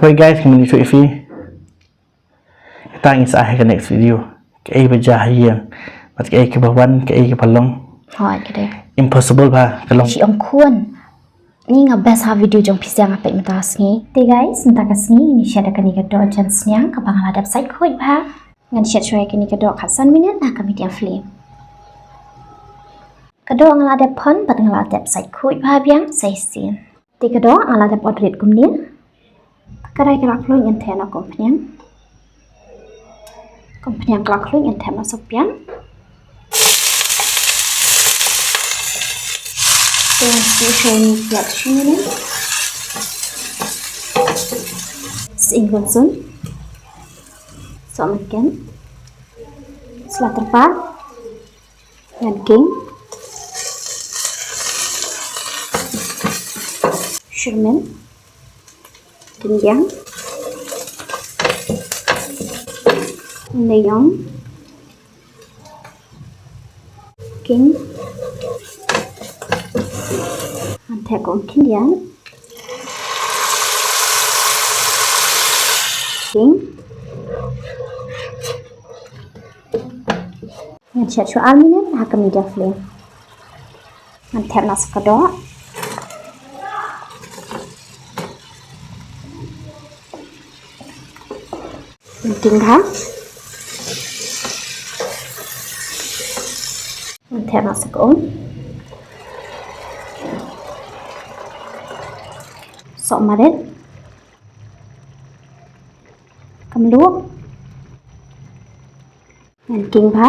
Sorry guys, kembali to Ifi. Kita ingin saya ke next video. Cái bajah yang, but cái bawan, cái palong. Hỏi cái đấy. Impossible ba, kalong. Chị ông khuôn. Ni nga best ha video jong pisang apa imtas ni. Te guys, mentakas ni ini share kani ka do jam snyang ka bang hadap site khoi ba. Ngan share shoy kani ka do khasan minute na ka media flame. Ka do ang ladap pon bat ang ladap site khoi ba biang sai sin. Te ka do ang ladap odrit kum ni. Ka dai ka lak loi antena kompanyang. Kompanyang ka lak loi antena sopian. Then you show me reaction in it. Single zone. So again. Slater pa. Yan king. Sherman. Tingyang. Neon. King. Thẻ cũng kinh điển kính ngân chẹt cho ăn minute là cầm đi flame ngân thẻ nó sẽ có đó kính thá ngân thẻ nó sẽ có sok maret cầm luộc ngàn kinh phá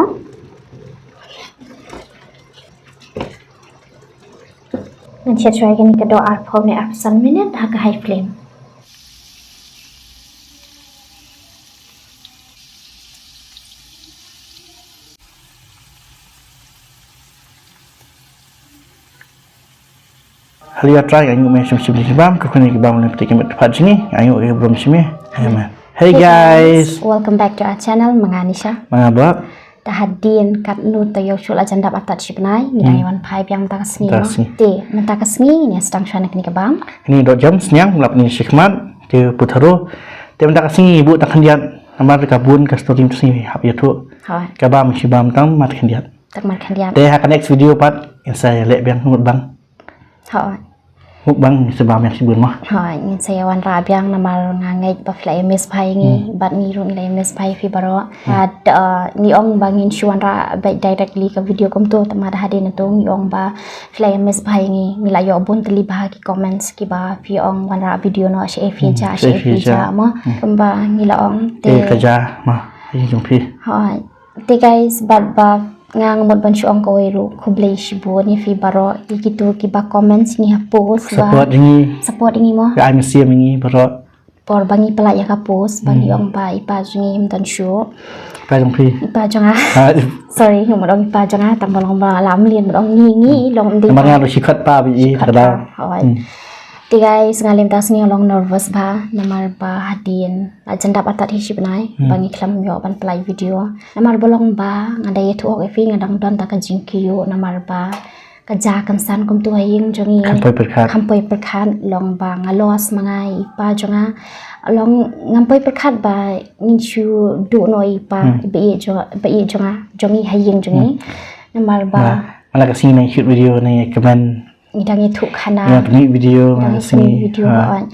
ngàn chết xoay cái này cái độ art phong này áp sẵn minute ha cái high flame Halia try ayo main sim-sim di bam ke kini bam le petik mat pat sini ayo ke belum sini aman. Hey guys, welcome back to our channel Manganisha. Mangabak Tahadin kat nu tayo shul agenda atat shipnai ni aywan pai yang takas ni te mentakas ni ni sedang shana kini ke bam. Ini dot jam senyang melap ni shikmat di Putaro. Te mentakas ni ibu tak kendiat amar kabun ke story tu sini hab ya tu. Hai. Ke bam si bam tang mat kendiat. Tak mat kendiat. Te ha next video pat insya lek biang mut bang. Hai. Bang sebab yang sibuk mah. Hai, ingin saya wan rabiang nama ngangai bafla MS pai ni, bat ni run le MS pai fi baro. Ni ong bangin shuan ra baik directly ke video kom tu tamad hadin tu ni ong ba fla MS pai ni mila yo bun terlibat ki comments ki ba fi ong wan ra video no she fi ja ma ba ngila ong te kerja mah ini jumpi. Hai. Te guys bat ba ngang một bunch ong ko ru khublei shibu ni fi baro ikitu ki ba comments ni post ba support ini mo ka am siam ini baro por bangi pala ya ka post bangi ong ba ipa jungi mtan shu pa jong pi ipa jonga sorry mo dong ipa jonga tam bolong ba lam lien dong ni long di tamang ru sikat pa bi kada ti guys ngalim tas ni long nervous ba namar ba hadin agenda atat hisip nai bangi klam yo ban play video namar bolong ba ngadai tu ok fi ngadang don ta ka jingkiyo namar ba ka ja kan san kum tu haying jongi kampoi perkhan long ba ngalos mangai pa jonga long ngampoi perkhat ba ninchu du noi pa be jonga jongi haying jongi namar ba mana ka sini shoot video ni comment ngidang itu khana ni video sini video on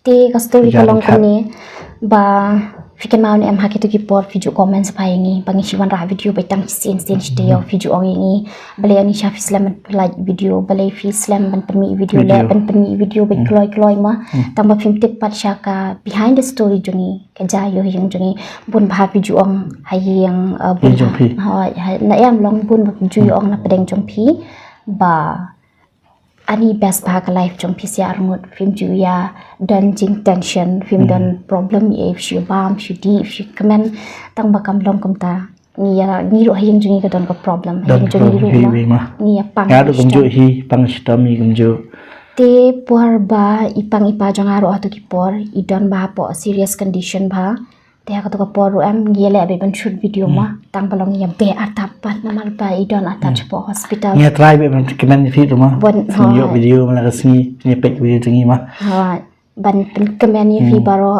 ti ka story ko long kuni ba fikan mau ni em hakitu ki por video comments pa ini pangisiwan ra video baitang scene yo video ong ini bale ani sha islam like video bale fi islam ban permi video le ban permi video bai kloi ma tamba film tip pat sha ka behind the story jungi ka ja yo yung jungi bun ba video ong hayang bun na em long bun video ong na pedeng jongpi ba ani best bag life jong PCR mut film juya dan jing tension film dan problem if she bam she deep she comment tang bakam long kumta ni ro hayang jungi ka don ko problem hayang jungi ro ma ni pang ya do gumju hi pang stami gumju te por ba ipang ipa jong aro atu ki por idon ba po serious condition ba te ka to ko por am gele be ban shoot video ma tang balong ya be atapat namal ba idon attach po hospital ya try be ban kemen fi rumah bon video mala resmi ni pek video jungi ma ha ban comment ni fi baro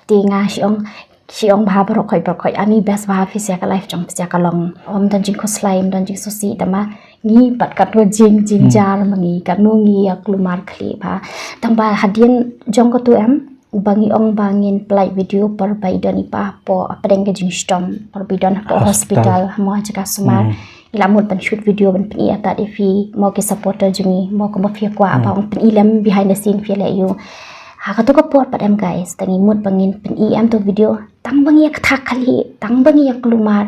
tinga siong bha baro khoi ani best bha fi sia ka life jong sia ka long dan jing ko slime dan jing susi tama ngi pat kat ro jing jar mangi kat no ngi ak lumar khli ba tang ba hadian jong ko tu bangi ong bangin play video per baidan ipa po apeng ke jing stom per baidan po hospital mo jaka sumar ilamut ban shoot video ban pi ata fi mo ke supporter jingi mo ko mo fi kwa ba ong pi lam behind the scene fi le you ha ka to ko pot pat guys tangi mut bangin pi to video tang bangi ak thak khali tang bangi ak lumar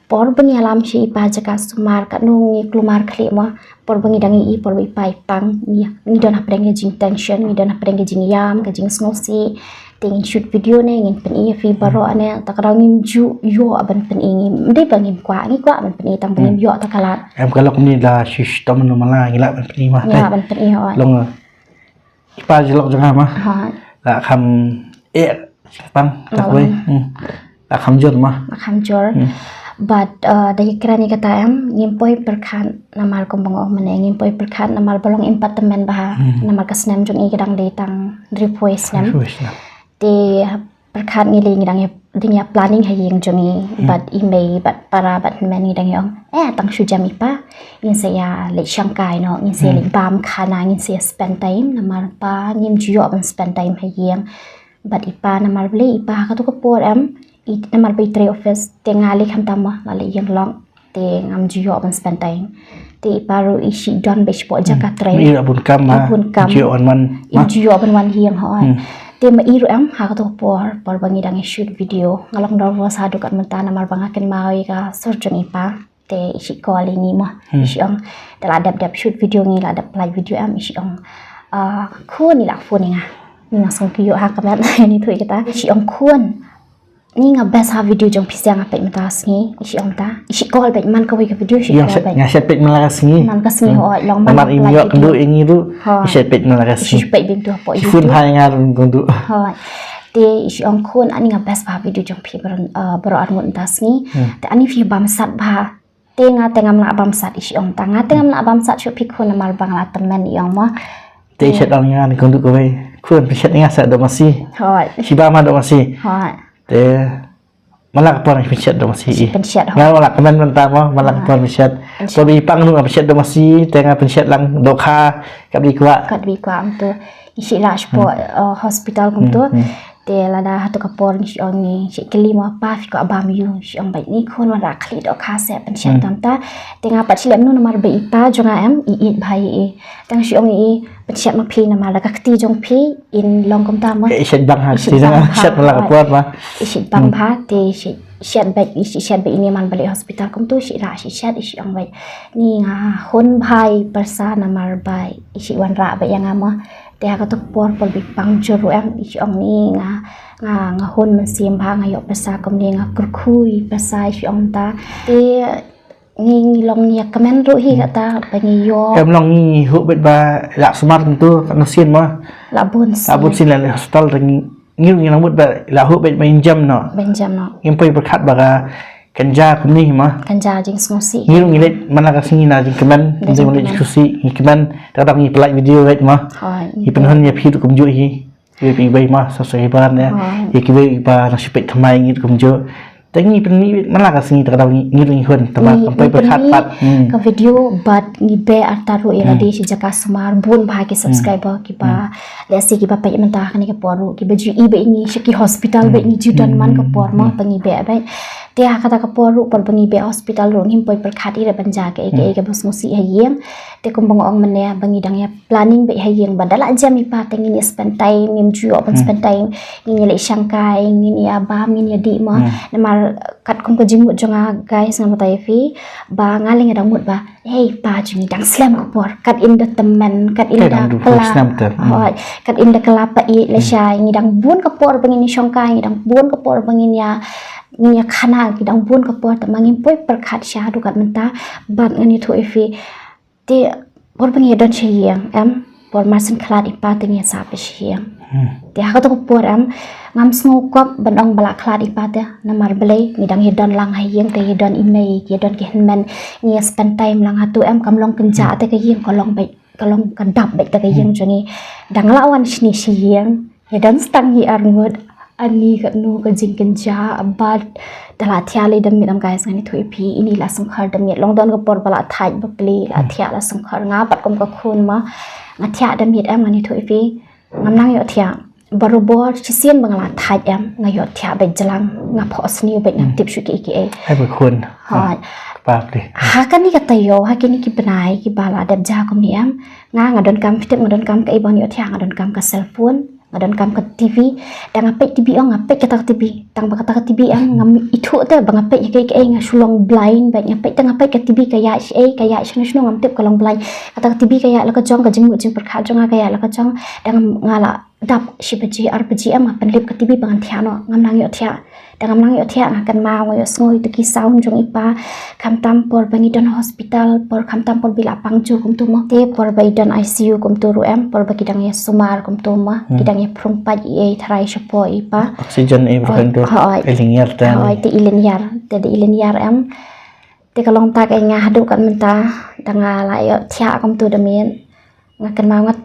por bangi alam si ipa jaka sumar ka no ngi lumar khli mo por bangi dangi i por bi pai pang ni don apeng ke jing tension ni don apeng ke jing yam ke jing snosi ting shoot video ne ngin pen i fi baro ane takrang ngim ju yo aban pen i ndai bangim kwa ngi kwa ban pen i tang bangim yo takala em kalau ni la system no mala ngila ban pri mah ya ban pen i ho long ipa jelok jangan mah ha la kham pang tak we la kham jor mah kham jor but dari kerani kata ngim poi perkhan namal kombong o mane ngim poi perkhan namal bolong apartment bah namal kasnam jong i kadang datang ripoi snam te perkhan ngi ling dang ya planning ha yeng jongi but email but para but men ngi dang yong tang shu jam ipa ngin se ya le shangkai no ngin se le bam khana ngin se spend time namar pa ngim jiyo ban spend time ha yeng but ipa namar ble ipa ka to ko por namar be tre office te ngali kham tamma lale yeng long te ngam jiyo ban spend time te paru isi don be spo jaka tre ni abun kam jiyo on man jiyo ban wan hieng ho te ma iru ha ka to por bangi dang shoot video ngalong dor wa sa dukat mentana mar bangaken mawi ka surgeon ipa te isi calling ni mo isi ong dala dap shoot video ngi la dap play video isi ong khun ni la phone nga ni ngasong kiyo ha kamat ni thui kita isi ong khun ni nga best ha video jong pisang apet metas ngi isi ong ta isi call bet man ka wi ka video isi call bet nga sepet malakas ngi man kasmi ho long man imyo kendo ingi ru sepet malakas isi pet bin tu po fun ha ngarun kundu ho te isi ong khun ani nga best ha video jong pi bro armut tas ngi te ani fi bam sat ba te nga tengam la bam sat isi ong ta nga tengam la bam sat shu pi khun mal bang la temen yong mo te set ong nga ni kundu ko we khun pi set nga sa do masi ho si ba ma do masi ho te malak pon pi set do masi pensiat ho nga malak kemen mentah mo malak pon pi set to bi pang nu pi set do masi te nga pi set lang do kha ka bi kwa am tu isi la spo hospital kum tu te lada hatu kapor ni ong ni si kelima pa fi ko abam yu si ong bai ni khon wa ra khli do kha se pensiat tam ta te nga pat silem nu namar be ipa jonga i bhai tang si ong i pensiat ma phi namar la ka ti jong phi in long kom ta ma set bang ha si nga set malak pon ma isi bang ba te si siat bai isi siat bai ini man balik hospital kum tu si ra si siat isi ong bai ni nga hon bhai persa namar bai isi wan ra bai yang ama te ka to por bi pang juru isi ong ni nga hon man sim ba nga yo persa kom ni nga kurkhui persa isi ong ta te ngi long ni kamen ru hi kata bangi yo em long ni hu bet ba la smart tu no sin ma labun sin la hospital ngi ngi lang bet ba la hu bet main jam no ngim pai berkat baga kanja kumni ma kanja jing snosi ngi let mana ka singi na jing kemen jing le diskusi ngi kemen ta ngi play video bet ma hi penhon ya phi kum ju hi pi bai ma so so ban ya ki bai ba na sipet thamai ngi kum ju tangi penni mana ka singi ta ngi hun ta ba pai berkat pat ka video but ngi be ataru ira de si jaka smar bun ba ki subscriber ki ba lesi ki ba pai menta khani ke poru ki ba ju i be ni shiki hospital be ni judan man ka por ma pangi be ba te kata ka poru por bangi be hospital ro ngim poi berkat ira banja ke bos musi hayem te kum bang ong mane bangi dang ya planning be hayeng badala jam i pa tengi ni spend time ngim ju open spend time ngi le shangkai ngi ya ba ngi ya di ma namar kat kum ka jingmut jonga guys ngam tai fi ba ngaling dang mut ba hey pa jungi dang slam ko por kat in the temen kat in the kala kat in the kelapa i le shay ngi dang bun ka por bangi ni shangkai ngi dang bun ka por bangi ya ngi khana ngi dang bun ka por ta mangin poi perkhat sha du kat menta bat ngani thu fi te por bangi don cheyang por masin klat ipa tengi sa pe cheyang te ha to por ngam sngo kop bandong bala klat ipa te namar belai ni dang hedon lang hayeng te hedon email ki hedon ki men ngi spend time lang hatu kamlong kenja te ka yeng kolong kadap bai te ka yeng jongi dang lawan sini cheyang ya dan stang hi arngot ani ka nu ka jingkin ja abad dala thiale dam mi dam guys ngani thui phi ini la sangkhar dam mi long don ko por bala thai ba pli la thia la sangkhar nga pat kom ka khun ma nga thia dam mi am ngani thui phi ngam nang yo thia barobor chi sien bangla thai am nga yo thia be jalang nga phos ni be ngam tip shu ki ki e ให้บุคคล ha ปากดิ ha kan ni ka tayo ha kini ki banai ki bala dam ja kom ni am nga don kam fit nga don kam ka ibon yo thia nga don kam ka cell phone ngadon kam ke TV dan ngapek TV ong ngapek kata ke TV tang ba kata ke TV ang ngam itu te bang ngapek ke ngasulong blind ba ngapek tang ngapek ke TV kaya kaya shnu ngam tip kalong blind kata ke TV kaya la ka jong ka jing perkha jong kaya la ka jong dan ngala dap shibaji RPG am pan lip ke TV bang thiano ngam nang yo thia dan ngam nang yo thia akan mau yo ngoi tu ki sound jong ipa kam tam por bangidon hospital por kam tam por bila pangju kum tu mo te por baidan ICU kum tu ru am por bagidang ya sumar kum tu ma gidang ya perumpat e tharai shapo ipa ออกซิเจนเองเป็นตัวเอลิงยาร์แต่ hoi te ileniar te de ileniar am te kalong tak ai nga hadu kan menta danga la yo thia kum tu damien ngakan mangat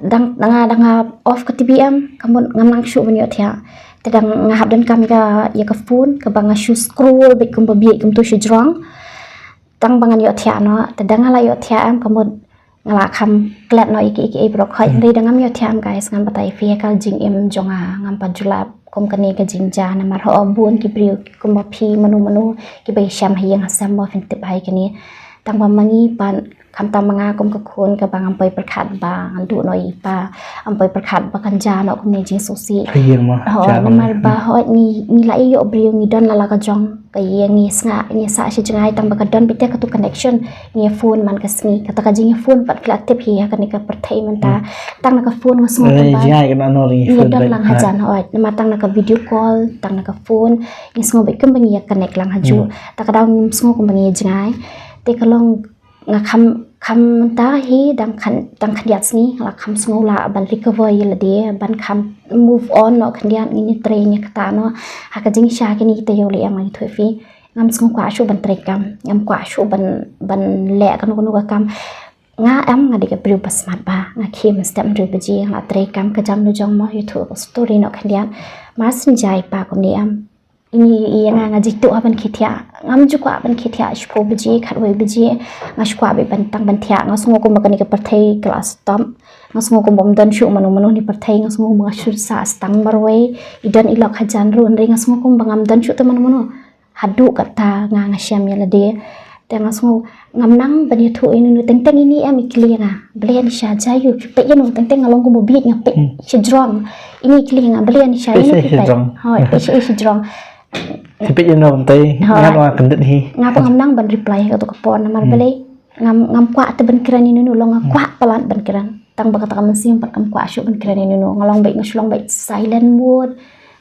danga off ke TV am kamun ngamang shu ban yo thia te dang ngahap dan kam ka ya ka phone ka banga shu scroll bik kum babi kum tu shijrong tang bangan yo thia no te danga la yo thia am kamun ngala kham klet no iki iki bro khoi ri dangam yo thia am guys ngam batai fi kal jing em jonga ngam pa julap kom kani ka jing ja na mar ho bun ki priu kum ba phi manu ki bai sham hiang hasam mo fin tip hai kani tang ba mangi pan kam tam manga kom ka khon ka bang am pai prakhat ba andu no ipa am pai prakhat ba kan ja no kom ne jing sosi พยิงมา ho จา na mar ba ho ni la yo briu ni don la ka jong ka ye ni snga ni sa shi jangai tang ba ka don bite ka tu connection ni phone man ka smi ka ta ka jing phone pat kla tip hi ka ni ka perthai man ta tang na ka phone wa smo เอ้ย ba ง่ายกันอันนอริ ni don lang hajan ho na tang na ka video call tang na ka phone ni sngo be kum bangi ya connect lang haju ta ka daw sngo kum bangi jangai te ka long nga kham ta hi dang khan yat ni la kham sngo la ban recover yi la de ban kham move on no khan yat ni train ni kata no ha ka jing sha ki ni te yo le am ni thoi fi ngam sngo kwa shu ban trek kam ngam kwa shu ban le kan ko ka kam nga am nga de ka priu pasmat ba nga khim step ri baji nga trek kam ka jam no jong mo yu thu story no khan yat ma sin jai pa ko ni am ini nga jitu aban khithia ngam ju kwa ban khithia shpo baji khatwai baji nga shkwa be ban tang ban thia nga sngo ko makani ka parthai class tam nga sngo ko bom dan shu manu ni parthai nga sngo ma shur sa stang marwai idan ilok hajan ru nri nga sngo ko bangam dan shu taman manu hadu kata nga syam ya lade te nga sngo ngam nang ban thu ini teng teng ini am ikli nga belian sha jayu pe yenu teng teng ngalong ko bobit nga pe shidrong ini ikli nga belian sha ini pe hoi pe shidrong ที่เป็นยังไงผมเตยงานว่ากันดิฮี ngapa ngam nang ban reply ka to kapon na mar bele ngam kwa te ban kiran ni nu long kwa palan ban kiran tang ba kata kam sim pat kam kwa shu ban kiran ni nu ngalong bai ngaslong bai silent mode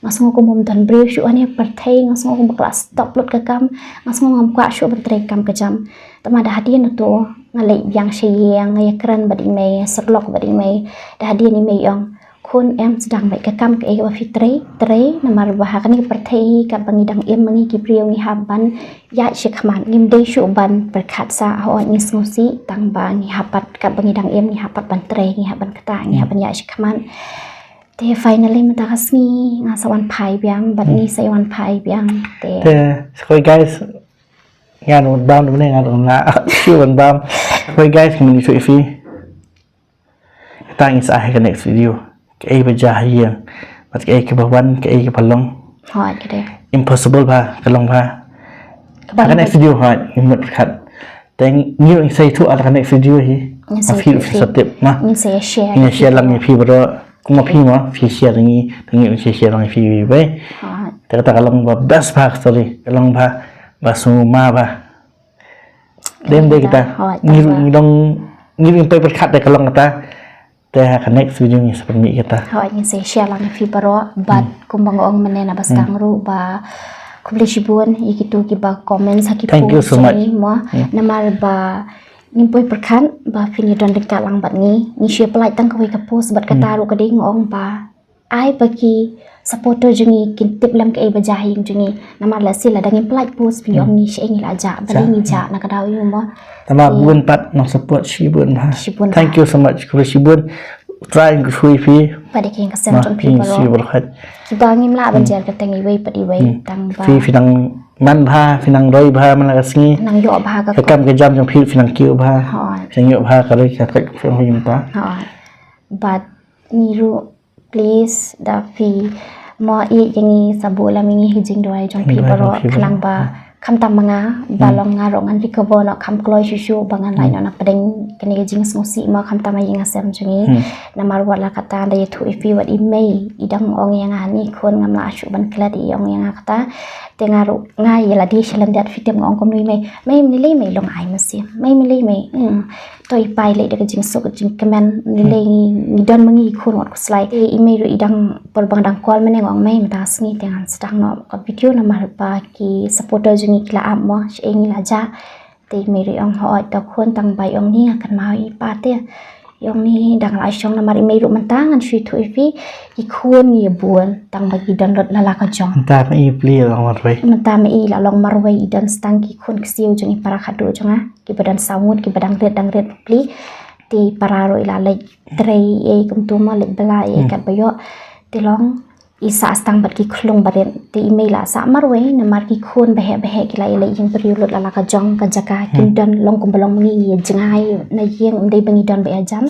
ngasong ko mom dan brief shu ani parthai ngasong ko bakla stop lot ka kam ngasong ngam kwa shu ban trek kam ka jam tama da hadian to ngalai yang sheyang ngaya kran badi me serlok badi me da hadian ni me yong kun em sedang baik ke kam ke wa fitri tre namar bahak ni perthai ka bangidang em mangi ki priyo ni haban ya shikman ngim de shu ban perkhat sa ho ni smusi tang ba ni hapat ka bangidang em ni hapat ban tre ni haban kata ni haban ya shikman te finally mata kasni nga sawan phai biang bat ni sawan phai biang te สกอย guys งานวันบ้ามนี่งานวันละชื่อวันบ้ามสกอย guys มันมีช่วยฟรีตั้งอิสระให้กัน next video cái bây giờ hiền và cái bawan cái palong hỏi cái đấy impossible ba cái long ba cái next video hỏi một khátแต่nhiều anh say thuốc cái next video hi mà phi sắp tiếp mà mình sẽ share làm như phi bro cũng mà phi mà phi share như nhiều share làm phi vậyแต่cái long ba best part story cái long ba ba suma ba đến đây kita nhiều long nhiềuไปประคัดแต่cái long kitaแต่คัน next video ni seperti kita hoi ni se share lang fi baro bat kumbang ong menena bastang ru ba kublishibun ikitu ki ba comments haki thank you so much mo namar ba nimpoi perkan ba fini don dekat lang bat ni share pelai tang kawai ka post bat kata ru ka ding ong ba ai bagi supporter jungi kin tip lam ke ba jahing jungi namar la sila dangin pelai post video ni she ngi la ja ba ni ja na ka daw yu mo แต่ว่าบุญปัดน้องสปอร์ตชีบุญมา thank you so much คุณชีบุญ try and shui fi pada king kasem jong pi si baro berkhat kita ngim la banjar ka tengi wei padi wei tang ba fi nang man bha fi nang roi bha man la singi nang yo ba ka kam ke jam jong fi nang kiu bha hoi sang yo bha ka le ka ka phong him ta hoi but niru please da fi mo i yangi sabula mingi hijing doi jong pi baro khalang ba kham tam manga balong nga rong an recover no kham kloi shu bangan lai no na padeng kene jing snosi ma kham tam yinga sem jungi na mar wala kata da yetu ifi wat imei idang ong yang ani khon ngam la shu ban kla di ong yang kata tengaru ngai la di shalam dat fitem ong kom nui mei ni le mei long ai masi mei li mei toi pai le de jing so jing kemen ni le ni don mangi khon wat slai imei ru idang porbang dang kwal meneng ong mei mata sngi tengan sedang no video na mar pa ki supporter jungi kla am mo engi la ja te meri ong hoi ta khon tang bai ong ni akan mau i pa te yong ni dang lai shong na mari meri mentang an shui thu ifi i khon ni buan tang bagi dan lot la ka jong ta i pli la mar wei menta me i la long mar wei dan stang ki khon ksiu jungi para khadu jonga ki badan samut ki badang red pli ti para ro ila le trei e kum tu ma le bla e kat bayo ti long isa stang bat ki khlung baren ti email la sa marwe na mar ki khon behe ki lai le jing period la ka jong ka jaka kin dan long kum balong ni jengai na yeng dei bangi dan be ajam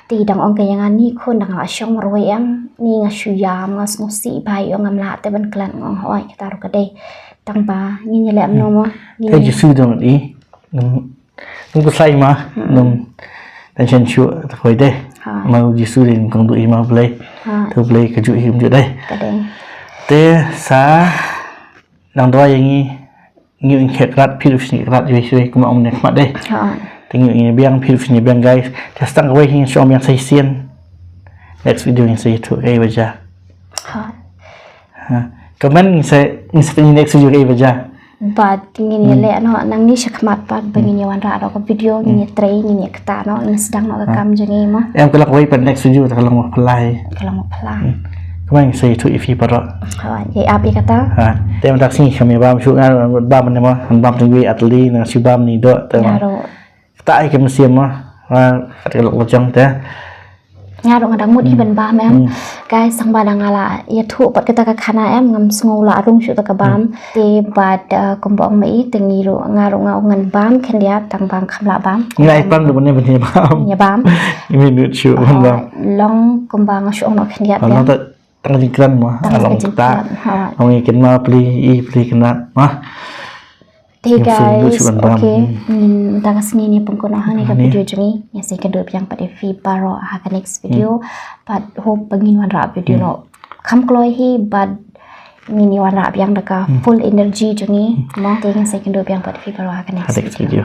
ti dang ong ka yang ani khon dang la shong marwe am ni nga shu yam ngas ngosi bai ong am la te ban klan ong hoi ka ru ka dei tang ba ni ni le am no mo ni te ji su dong i nung ko sai ma nung dan chen chu ta khoi de mau ji su rin kong du i ma play thu play ka ju him ju đây te sa nang doi yang ni ngiu in khet rat philu sni rat ju sui kuma ong ne khmat de te ngiu in biang philu sni biang guys te stang away hin shom yang sai sien next video in sai thu ai baja comment in sai next video ai baja but ngini le no nang ni shakmat pat bangini wan ra do ko video ngini trei ngini kata no sedang no kam jengi mo em ko lak wei pen next video ta kalong mo plai kemang sai thu ifi paro ye api kata tem tak sing kami bam shu ngan bam ne mo bam tungwi atli na si bam ni do ta ta ai ke museum mo ka lok jong ta nga dong adang mudi ban ba em guys sang badang ala ya thu pat kita ka khana em ngam sngo la rung shu ta ka bam te bad kombong mei tengi ro nga ro nga ngan bam khen dia tang bang kham la bam ngai pam du ne ban bam ya bam imi nu shu bam long kombang shu no khen dia ya ta tang jingkran mo along ta ong ikin ma pli kana ma hey guys okay tang sini ni pengkona hani ka video jungi ya sai ka do yang pada fi baro ha ka next video but hope pengin wan ra video no kham kloi hi but mini wan ra yang da ka full energy jungi mo te yang sai ka do yang pada fi baro ha ka next video